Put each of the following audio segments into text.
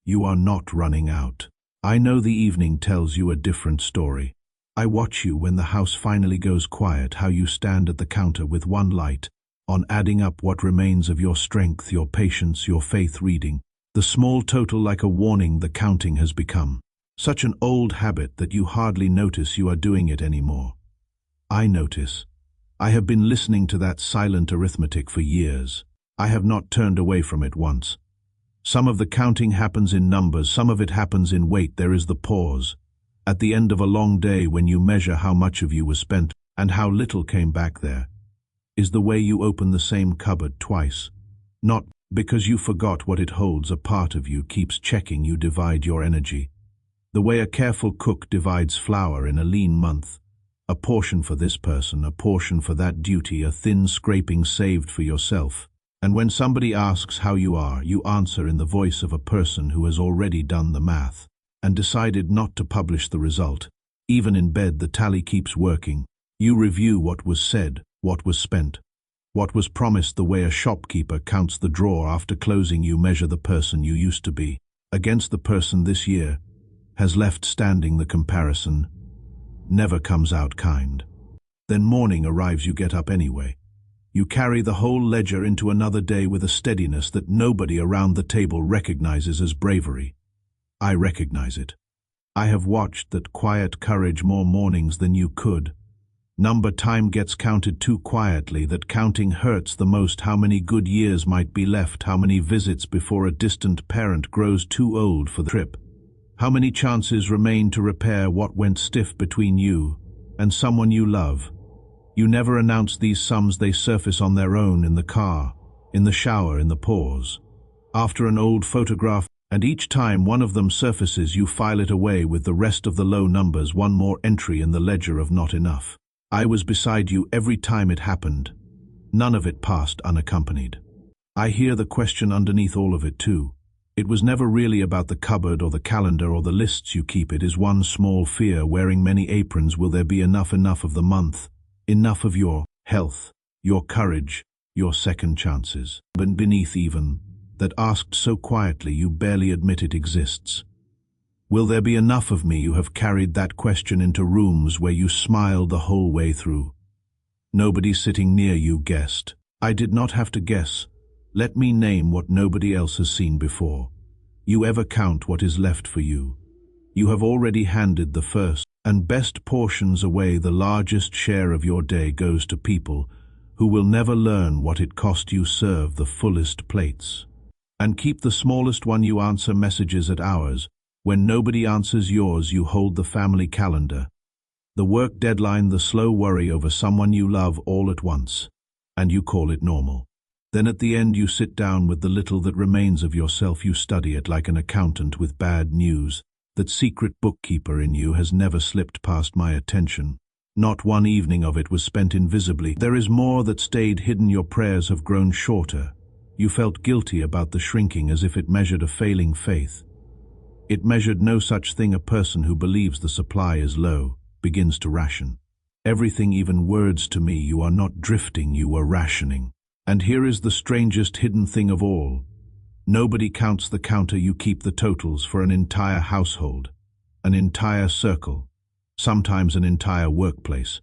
You are not running out. I know the evening tells you a different story. I watch you when the house finally goes quiet, how you stand at the counter with one light on, adding up what remains of your strength, your patience, your faith, reading the small total like a warning. The counting has become such an old habit that you hardly notice you are doing it anymore. I notice. I have been listening to that silent arithmetic for years. I have not turned away from it once. Some of the counting happens in numbers, some of it happens in weight. There is the pause. At the end of a long day, when you measure how much of you was spent and how little came back, there is the way you open the same cupboard twice. Not because you forgot what it holds, a part of you keeps checking. You divide your energy. The way a careful cook divides flour in a lean month. A portion for this person, a portion for that duty, a thin scraping saved for yourself. And when somebody asks how you are, you answer in the voice of a person who has already done the math and decided not to publish the result. Even in bed, the tally keeps working. You review what was said, what was spent, what was promised. The way a shopkeeper counts the drawer after closing, you measure the person you used to be against the person this year has left standing. The comparison never comes out kind. Then morning arrives, you get up anyway. You carry the whole ledger into another day with a steadiness that nobody around the table recognizes as bravery. I recognize it. I have watched that quiet courage more mornings than you could. Time gets counted too quietly. That counting hurts the most. How many good years might be left? How many visits before a distant parent grows too old for the trip? How many chances remain to repair what went stiff between you and someone you love? You never announce these sums. They surface on their own, in the car, in the shower, in the pause, after an old photograph. And each time one of them surfaces, you file it away with the rest of the low numbers, one more entry in the ledger of not enough. I was beside you every time it happened. None of it passed unaccompanied. I hear the question underneath all of it too. It was never really about the cupboard or the calendar or the lists you keep. It is one small fear, wearing many aprons. Will there be enough of the month? Enough of your health, your courage, your second chances? But beneath even that, asked so quietly you barely admit it exists. Will there be enough of me? You have carried that question into rooms where you smiled the whole way through. Nobody sitting near you guessed. I did not have to guess. Let me name what nobody else has seen before. You ever count what is left for you? You have already handed the first and best portions away. The largest share of your day goes to people who will never learn what it cost you. Serve the fullest plates and keep the smallest one. You answer messages at hours when nobody answers yours. You hold the family calendar, the work deadline, the slow worry over someone you love all at once, and you call it normal. Then at the end you sit down with the little that remains of yourself. You study it like an accountant with bad news. That secret bookkeeper in you has never slipped past my attention. Not one evening of it was spent invisibly. There is more that stayed hidden. Your prayers have grown shorter. You felt guilty about the shrinking, as if it measured a failing faith. It measured no such thing. A person who believes the supply is low begins to ration everything, even words. To me, you are not drifting, you are rationing. And here is the strangest hidden thing of all. Nobody counts the counter. You keep the totals for an entire household, an entire circle, sometimes an entire workplace.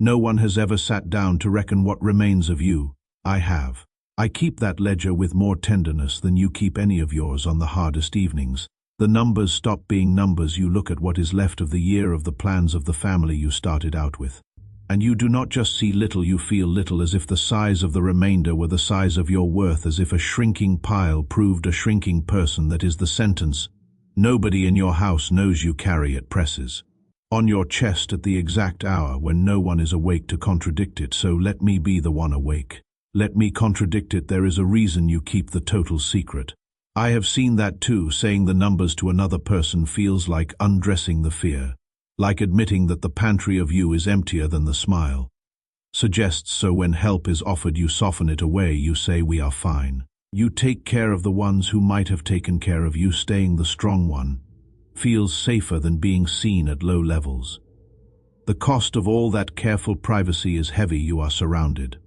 No one has ever sat down to reckon what remains of you. I have. I keep that ledger with more tenderness than you keep any of yours on the hardest evenings. The numbers stop being numbers. You look at what is left of the year, of the plans of the family you started out with. And you do not just see little, you feel little, as if the size of the remainder were the size of your worth, as if a shrinking pile proved a shrinking person. That is the sentence nobody in your house knows you carry. It presses on your chest at the exact hour when no one is awake to contradict it. So let me be the one awake. Let me contradict it. There is a reason you keep the total secret. I have seen that too. Saying the numbers to another person feels like undressing the fear, like admitting that the pantry of you is emptier than the smile suggests. So when help is offered, you soften it away. You say, we are fine. You take care of the ones who might have taken care of you. Staying the strong one feels safer than being seen at low levels. The cost of all that careful privacy is heavy. You are surrounded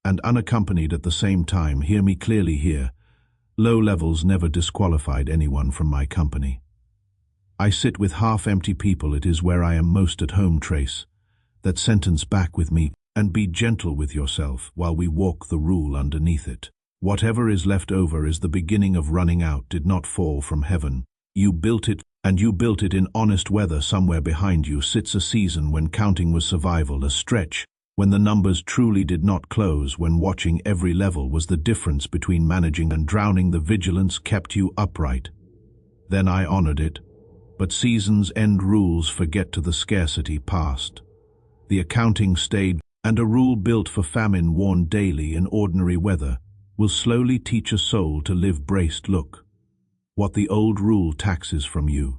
and unaccompanied at the same time. Hear me clearly here. Low levels never disqualified anyone from my company. I sit with half-empty people. It is where I am most at home. Trace that sentence back with me, and be gentle with yourself while we walk the rule underneath it. Whatever is left over is the beginning of running out. Did not fall from heaven. You built it, and you built it in honest weather. Somewhere behind you sits a season when counting was survival, a stretch when the numbers truly did not close, when watching every level was the difference between managing and drowning. The vigilance kept you upright. Then I honored it. But seasons end, rules forget to the scarcity past. The accounting stayed, and a rule built for famine, worn daily in ordinary weather, will slowly teach a soul to live braced. Look what the old rule taxes from you.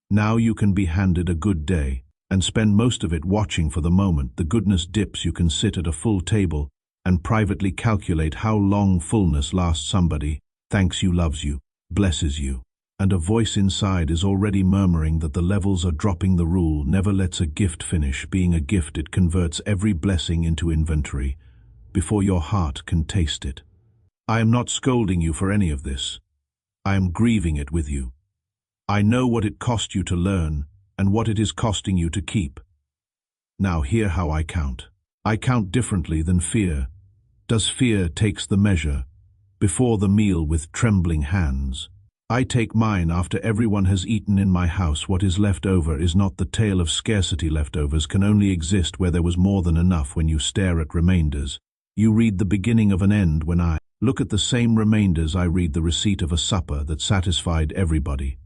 Now you can be handed a good day, and spend most of it watching for the moment the goodness dips. You can sit at a full table and privately calculate how long fullness lasts. Somebody thanks you, loves you, blesses you, and a voice inside is already murmuring that the levels are dropping. The rule never lets a gift finish being a gift. It converts every blessing into inventory before your heart can taste it. I am not scolding you for any of this. I am grieving it with you. I know what it cost you to learn and what it is costing you to keep. Now hear how I count. I count differently than fear. Does fear takes the measure before the meal with trembling hands? I take mine after everyone has eaten in my house. What is left over is not the tale of scarcity. Leftovers can only exist where there was more than enough. When you stare at remainders, you read the beginning of an end. When I look at the same remainders, I read the receipt of a supper that satisfied everybody.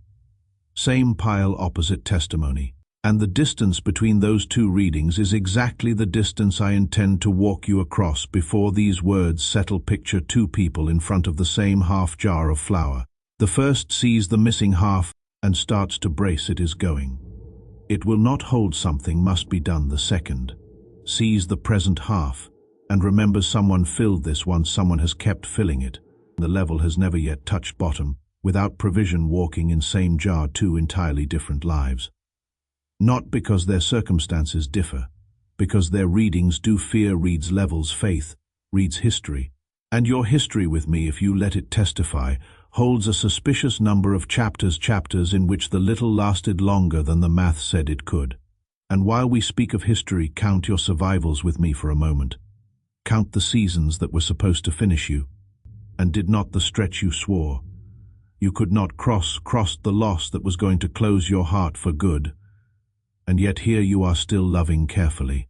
Same pile, opposite testimony. And the distance between those two readings is exactly the distance I intend to walk you across before these words settle. Picture two people in front of the same half jar of flour. The first sees the missing half and starts to brace. It is going. It will not hold, something must be done. The second sees the present half and remembers someone filled this once, someone has kept filling it. The level has never yet touched bottom. Without provision, walking in same jar, two entirely different lives. Not because their circumstances differ, because their readings do. Fear reads levels, faith reads history. And your history with me, if you let it testify, holds a suspicious number of chapters in which the little lasted longer than the math said it could. And while we speak of history, count your survivals with me for a moment. Count the seasons that were supposed to finish you, and did not. The stretch you swore you could not crossed the loss that was going to close your heart for good. And yet here you are, still loving carefully.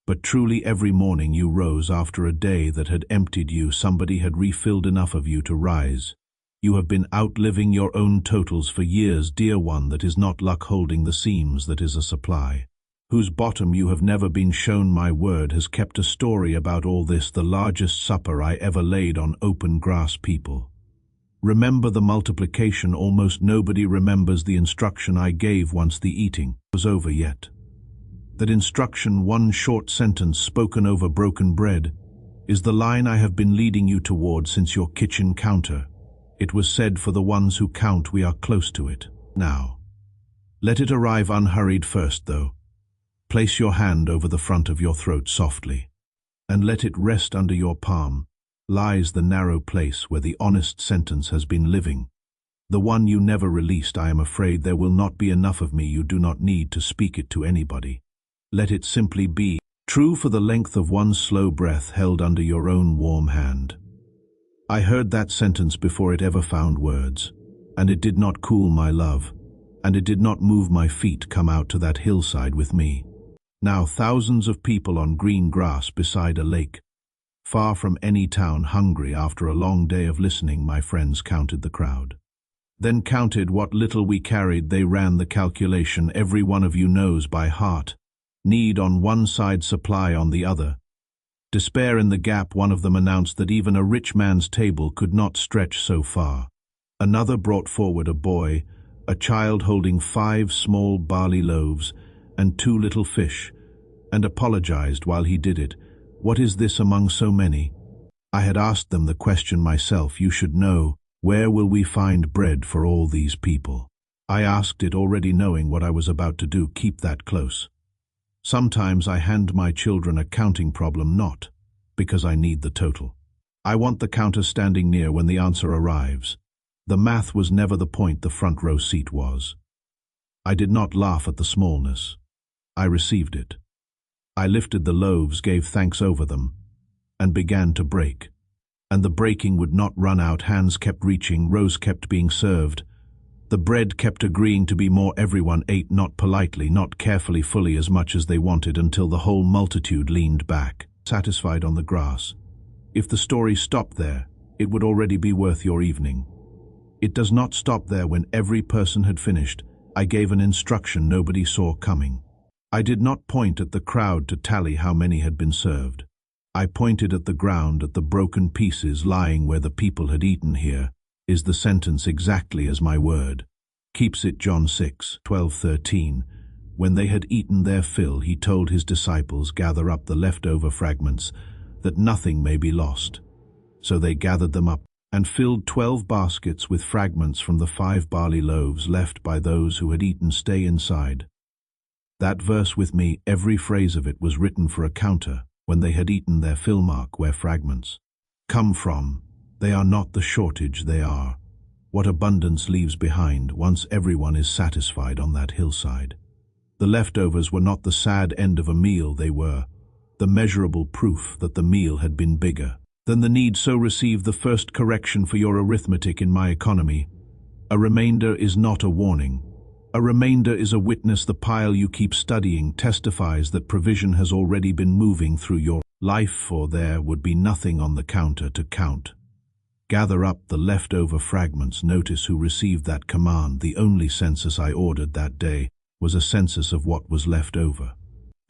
But truly every morning you rose after a day that had emptied you. Somebody had refilled enough of you to rise. You have been outliving your own totals for years, dear one. That is not luck holding the seams, that is a supply, whose bottom you have never been shown. My word has kept a story about all this, the largest supper I ever laid on open grass. People remember the multiplication. Almost nobody remembers the instruction I gave once the eating was over yet. That instruction, one short sentence spoken over broken bread, is the line I have been leading you toward since your kitchen counter. It was said, for the ones who count, we are close to it. Now, let it arrive unhurried. First, though, place your hand over the front of your throat softly, and let it rest under your palm. Lies the narrow place where the honest sentence has been living. The one you never released. I am afraid there will not be enough of me. You do not need to speak it to anybody. Let it simply be true for the length of one slow breath held under your own warm hand. I heard that sentence before it ever found words, and it did not cool my love, and it did not move my feet. Come out to that hillside with me. Now thousands of people on green grass beside a lake, far from any town, hungry after a long day of listening. My friends counted the crowd, then counted what little we carried. They ran the calculation every one of you knows by heart. Need on one side, supply on the other. Despair in the gap. One of them announced that even a rich man's table could not stretch so far. Another brought forward a boy, a child holding 5 small barley loaves and 2 little fish, and apologized while he did it. What is this among so many? I had asked them the question myself. You should know, where will we find bread for all these people? I asked it already knowing what I was about to do. Keep that close. Sometimes I hand my children a counting problem, not because I need the total. I want the counter standing near when the answer arrives. The math was never the point, the front row seat was. I did not laugh at the smallness. I received it. I lifted the loaves, gave thanks over them, and began to break. And the breaking would not run out. Hands kept reaching, rows kept being served. The bread kept agreeing to be more. Everyone ate, not politely, not carefully, fully as much as they wanted, until the whole multitude leaned back, satisfied on the grass. If the story stopped there, it would already be worth your evening. It does not stop there. When every person had finished, I gave an instruction nobody saw coming. I did not point at the crowd to tally how many had been served. I pointed at the ground, at the broken pieces lying where the people had eaten. Here is the sentence exactly as my word. Keeps it, John 6:12-13. When they had eaten their fill, he told his disciples, gather up the leftover fragments, that nothing may be lost. So they gathered them up and filled 12 baskets with fragments from the 5 barley loaves left by those who had eaten. Stay inside. That verse with me, every phrase of it was written for a counter. When they had eaten their fill, mark where fragments come from. They are not the shortage, they are what abundance leaves behind once everyone is satisfied on that hillside. The leftovers were not the sad end of a meal, they were the measurable proof that the meal had been bigger than the need. So receive the first correction for your arithmetic in my economy. A remainder is not a warning. A remainder is a witness. The pile you keep studying testifies that provision has already been moving through your life, for there would be nothing on the counter to count. Gather up the leftover fragments. Notice who received that command. The only census I ordered that day was a census of what was left over.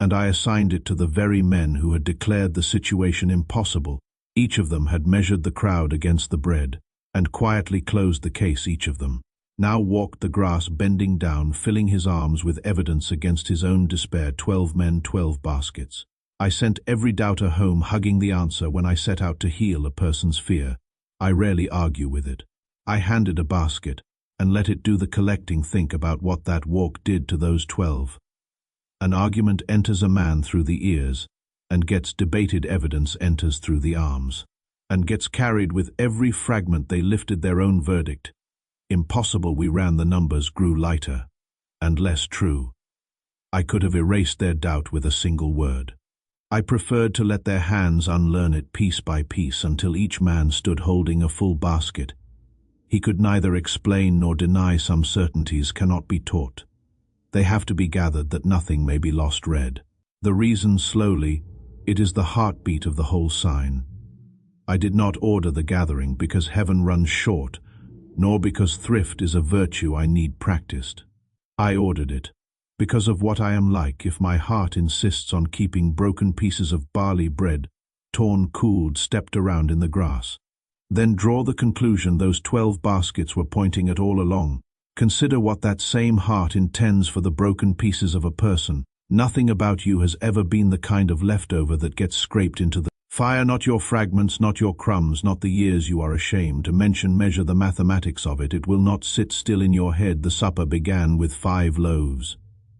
And I assigned it to the very men who had declared the situation impossible. Each of them had measured the crowd against the bread, and quietly closed the case. Each of them now walked the grass, bending down, filling his arms with evidence against his own despair. 12 men, 12 baskets. I sent every doubter home hugging the answer. When I set out to heal a person's fear, I rarely argue with it. I handed a basket and let it do the collecting. Think about what that walk did to those 12. An argument enters a man through the ears, and gets debated. Evidence enters through the arms, and gets carried with every fragment. They lifted their own verdict. Impossible. We ran the numbers, grew lighter and less true. I could have erased their doubt with a single word. I preferred to let their hands unlearn it piece by piece until each man stood holding a full basket. He could neither explain nor deny. Some certainties cannot be taught. They have to be gathered that nothing may be lost. Read the reason slowly. It is the heartbeat of the whole sign. I did not order the gathering because heaven runs short, nor because thrift is a virtue I need practiced. I ordered it because of what I am like if my heart insists on keeping broken pieces of barley bread, torn, cooled, stepped around in the grass. Then draw the conclusion those 12 baskets were pointing at all along. Consider what that same heart intends for the broken pieces of a person. Nothing about you has ever been the kind of leftover that gets scraped into the fire. Not your fragments, not your crumbs, not the years you are ashamed to mention. Measure the mathematics of it. It will not sit still in your head. The supper began with 5 loaves.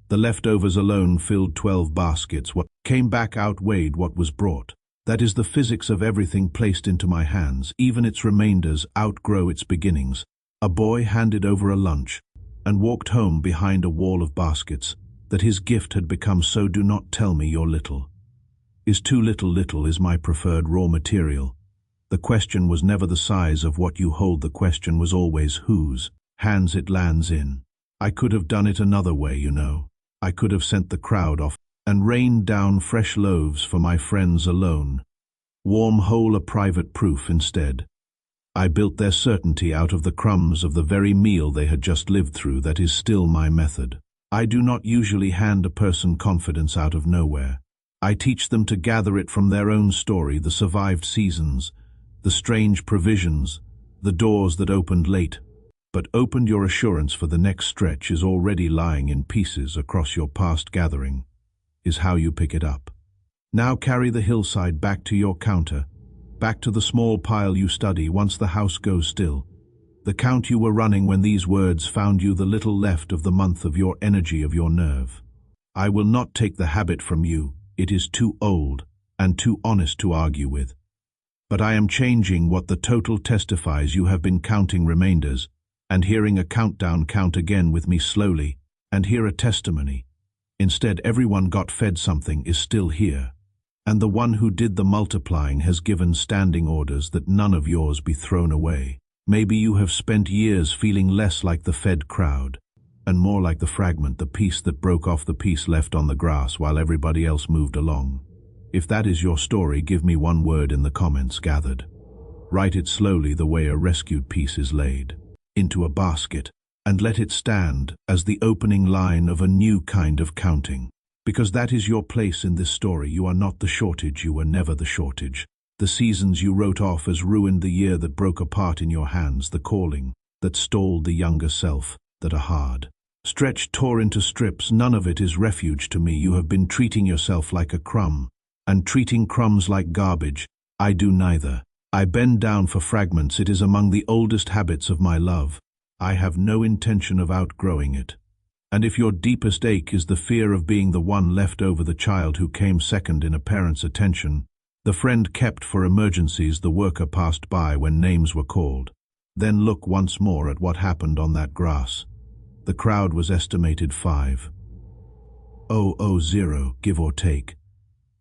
The leftovers alone filled 12 baskets. What came back outweighed what was brought. That is the physics of everything placed into my hands. Even its remainders outgrow its beginnings. A boy handed over a lunch and walked home behind a wall of baskets. That his gift had become so. Do not tell me you're little. Is too little. Little is my preferred raw material. The question was never the size of what you hold. The question was always whose hands it lands in. I could have done it another way, you know. I could have sent the crowd off and rained down fresh loaves for my friends alone. Warm whole, a private proof. Instead, I built their certainty out of the crumbs of the very meal they had just lived through. That is still my method. I do not usually hand a person confidence out of nowhere. I teach them to gather it from their own story, the survived seasons, the strange provisions, the doors that opened late, but opened. Your assurance for the next stretch is already lying in pieces across your past gathering, is how you pick it up. Now carry the hillside back to your counter, back to the small pile you study once the house goes still. The count you were running when these words found you, the little left of the month of your energy, of your nerve. I will not take the habit from you. It is too old and too honest to argue with. But I am changing what the total testifies. You have been counting remainders, and hearing a countdown count again with me slowly, and hear a testimony. Instead, everyone got fed something is still here. And the one who did the multiplying has given standing orders that none of yours be thrown away. Maybe you have spent years feeling less like the fed crowd, and more like the fragment, the piece that broke off, the piece left on the grass while everybody else moved along. If that is your story, give me one word in the comments. Gathered. Write it slowly, the way a rescued piece is laid into a basket, and let it stand as the opening line of a new kind of counting. Because that is your place in this story. You are not the shortage, you were never the shortage. The seasons you wrote off as ruined, the year that broke apart in your hands, the calling that stalled the younger self, that a hard stretch tore into strips, none of it is refuge to me. You have been treating yourself like a crumb, and treating crumbs like garbage. I do neither. I bend down for fragments. It is among the oldest habits of my love. I have no intention of outgrowing it. And if your deepest ache is the fear of being the one left over, the child who came second in a parent's attention, the friend kept for emergencies, the worker passed by when names were called, then look once more at what happened on that grass. The crowd was estimated 5,000, give or take.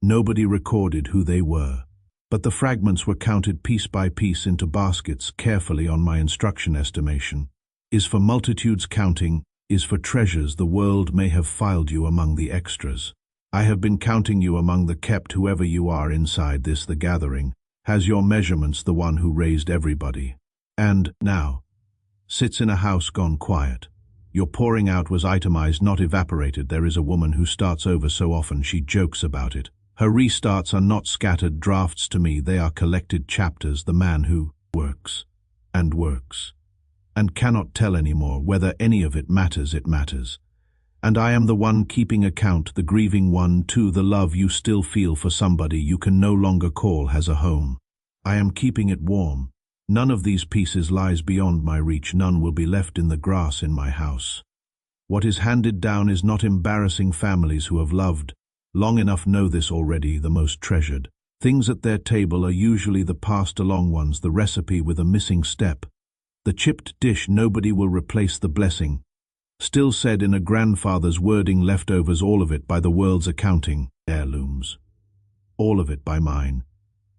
Nobody recorded who they were, but the fragments were counted piece by piece into baskets carefully on my instruction. Estimation is for multitudes, counting is for treasures. The world may have filed you among the extras. I have been counting you among the kept. Whoever you are inside this, the gathering, has your measurements, the one who raised everybody. And now sits in a house gone quiet. Your pouring out was itemized, not evaporated. There is a woman who starts over so often she jokes about it. Her restarts are not scattered drafts to me, they are collected chapters. The man who works, and cannot tell anymore whether any of it matters. It matters. And I am the one keeping account, the grieving one too. The love you still feel for somebody you can no longer call has a home. I am keeping it warm. None of these pieces lies beyond my reach. None will be left in the grass in my house. What is handed down is not embarrassing. Families who have loved long enough know this already. The most treasured things at their table are usually the passed along ones, the recipe with a missing step, the chipped dish nobody will replace, the blessing still said in a grandfather's wording, leftovers, all of it by the world's accounting, heirlooms, all of it by mine.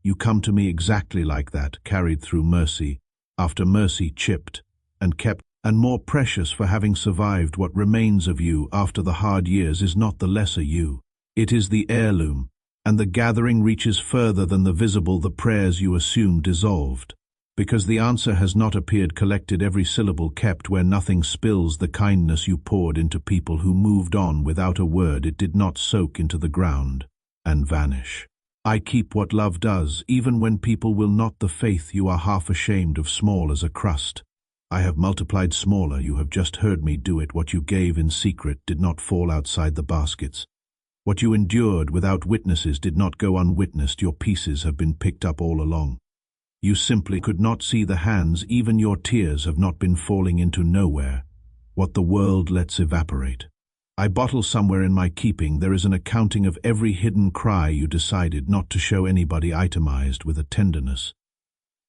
You come to me exactly like that, carried through mercy after mercy, chipped and kept, and more precious for having survived. What remains of you after the hard years is not the lesser you. It is the heirloom, and the gathering reaches further than the visible. The prayers you assume dissolved, because the answer has not appeared, collected, every syllable kept, where nothing spills. The kindness you poured into people who moved on without a word, it did not soak into the ground and vanish. I keep what love does, even when people will not. The faith you are half ashamed of, small as a crust. I have multiplied smaller. You have just heard me do it. What you gave in secret did not fall outside the baskets. What you endured without witnesses did not go unwitnessed. Your pieces have been picked up all along. You simply could not see the hands. Even your tears have not been falling into nowhere, what the world lets evaporate. I bottle somewhere in my keeping. There is an accounting of every hidden cry you decided not to show anybody, itemized with a tenderness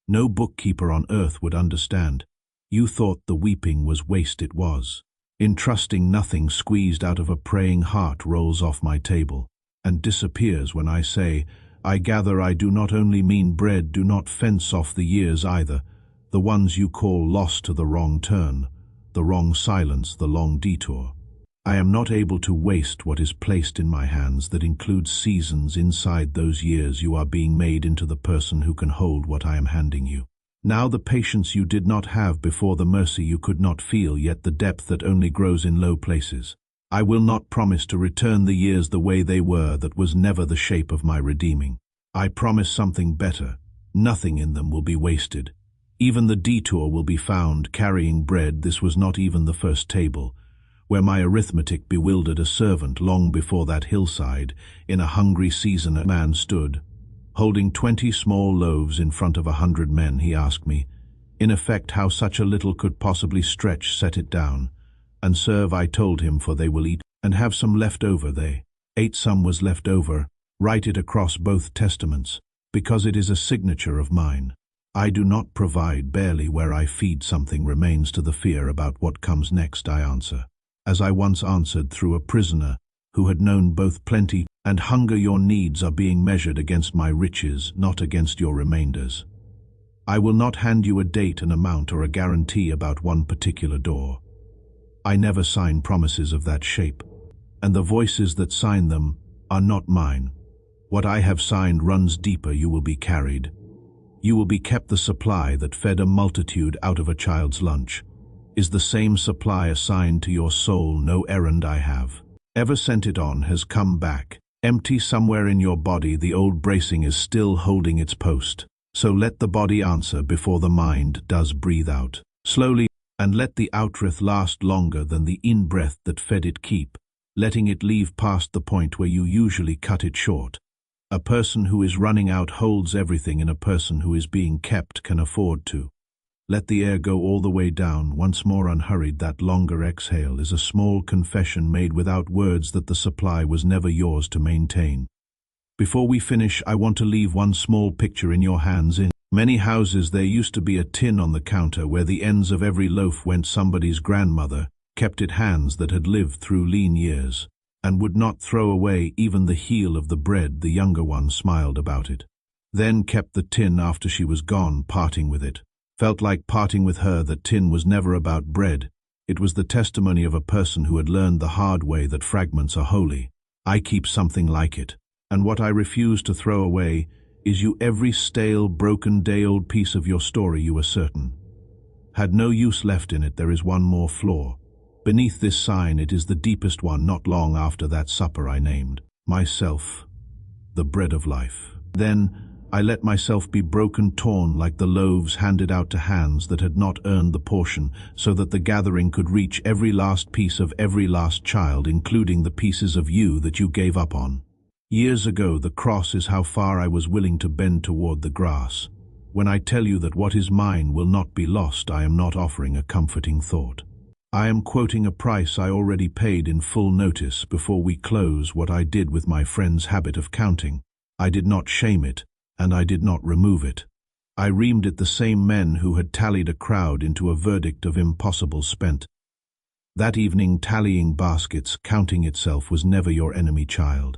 no bookkeeper on earth would understand. You thought the weeping was waste. It was. In trusting nothing squeezed out of a praying heart rolls off my table and disappears. When I say, I gather, I do not only mean bread. Do not fence off the years either, the ones you call lost to the wrong turn, the wrong silence, the long detour. I am not able to waste what is placed in my hands, that includes seasons. Inside those years you are being made into the person who can hold what I am handing you. Now the patience you did not have before, the mercy you could not feel, yet the depth that only grows in low places. I will not promise to return the years the way they were. That was never the shape of my redeeming. I promise something better. Nothing in them will be wasted. Even the detour will be found carrying bread. This was not even the first table, where my arithmetic bewildered a servant. Long before that hillside, in a hungry season, a man stood, holding 20 small loaves in front of 100 men. He asked me, in effect, how such a little could possibly stretch. Set it down and serve, I told him, for they will eat and have some left over. They ate, some was left over. Write it across both testaments. because it is a signature of mine. I do not provide barely where I feed something remains to the fear about what comes next, I answer, as I once answered through a prisoner who had known both plenty and hunger. Your needs are being measured against my riches, not against your remainders. I will not hand you a date, an amount, or a guarantee about one particular door. I never sign promises of that shape, and the voices that sign them are not mine. What I have signed runs deeper. You will be carried. You will be kept. The supply that fed a multitude out of a child's lunch is the same supply assigned to your soul. No errand I have ever sent it on has come back empty. Somewhere in your body the old bracing is still holding its post. So let the body answer before the mind does. Breathe out slowly, and let the out-breath last longer than the in-breath that fed it. Keep letting it leave past the point where you usually cut it short. A person who is running out holds everything, and a person who is being kept can afford to. Let the air go all the way down, once more unhurried. That longer exhale is a small confession made without words that the supply was never yours to maintain. Before we finish, I want to leave one small picture in your hands. In many houses there used to be a tin on the counter where the ends of every loaf went. Somebody's grandmother kept it, hands that had lived through lean years and would not throw away even the heel of the bread. The younger one smiled about it, then kept the tin after she was gone. Parting with it felt like parting with her. That tin was never about bread. It was the testimony of a person who had learned the hard way that fragments are holy. I keep something like it, and what I refuse to throw away is you. Every stale, broken, day-old piece of your story you were certain had no use left in it. There is one more flaw beneath this sign. It is the deepest one. Not long after that supper I named myself the bread of life. Then I let myself be broken, torn like the loaves handed out to hands that had not earned the portion, so that the gathering could reach every last piece of every last child, including the pieces of you that you gave up on. Years ago, the cross is how far I was willing to bend toward the grass. When I tell you that what is mine will not be lost, I am not offering a comforting thought. I am quoting a price I already paid in full notice before we close. What I did with my friend's habit of counting, I did not shame it, and I did not remove it. I reamed it. The same men who had tallied a crowd into a verdict of impossible spent. That evening, tallying baskets, counting itself, was never your enemy, child.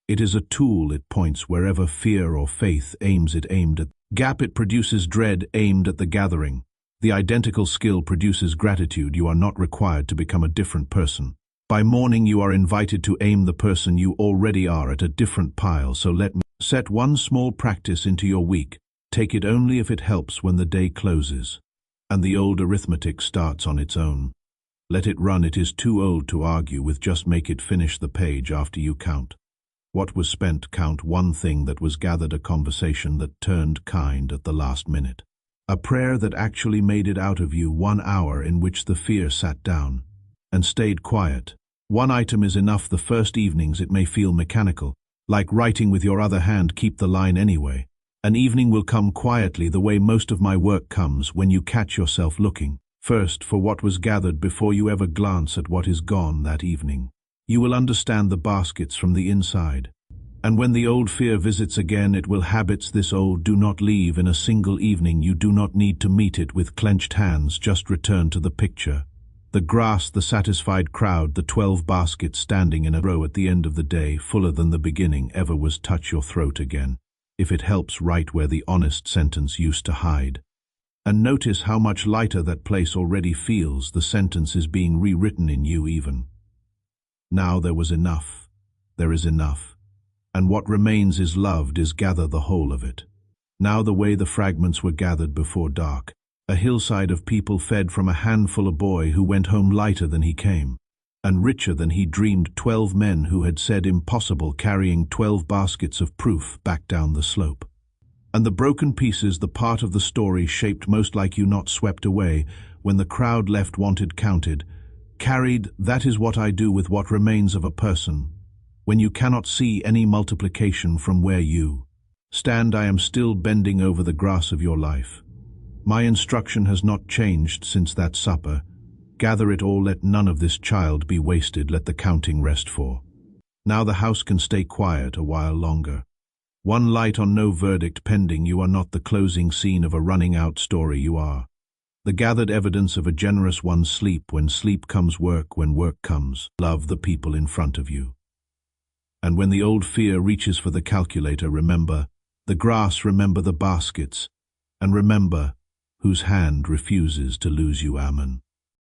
It is a tool. It points wherever fear or faith aims. It aimed at gap. It produces dread aimed at the gathering. The identical skill produces gratitude. You are not required to become a different person. By morning you are invited to aim the person you already are at a different pile. So let me set one small practice into your week. Take it only if it helps when the day closes and the old arithmetic starts on its own. Let it run. It is too old to argue with. Just make it finish the page after you count what was spent. Count one thing that was gathered, a conversation that turned kind at the last minute, a prayer that actually made it out of you, 1 hour in which the fear sat down and stayed quiet. One item is enough. The first evenings it may feel mechanical, like writing with your other hand. Keep the line anyway. An evening will come quietly, the way most of my work comes, when you catch yourself looking first for what was gathered before you ever glance at what is gone that evening. You will understand the baskets from the inside. And when the old fear visits again, it will habits this old. Do not leave in a single evening. You do not need to meet it with clenched hands. Just return to the picture. The grass, the satisfied crowd, the 12 baskets standing in a row at the end of the day, fuller than the beginning ever was. Touch your throat again, if it helps, right where the honest sentence used to hide. And notice how much lighter that place already feels. The sentence is being rewritten in you even. Now there was enough. There is enough. And what remains is loved, is gather the whole of it. Now the way the fragments were gathered before dark. A hillside of people fed from a handful. A boy who went home lighter than he came, and richer than he dreamed. 12 men who had said impossible, carrying 12 baskets of proof back down the slope. And the broken pieces, the part of the story shaped most like you, not swept away when the crowd left, wanted, counted, carried. That is what I do with what remains of a person. When you cannot see any multiplication from where you stand, I am still bending over the grass of your life. My instruction has not changed since that supper. Gather it all. Let none of this child be wasted. Let the counting rest for. Now the house can stay quiet a while longer. One light on no verdict pending. You are not the closing scene of a running out story. You are the gathered evidence of a generous one's sleep. When sleep comes work, when work comes love, the people in front of you. And when the old fear reaches for the calculator, remember the grass, remember the baskets, and remember whose hand refuses to lose you. Amen.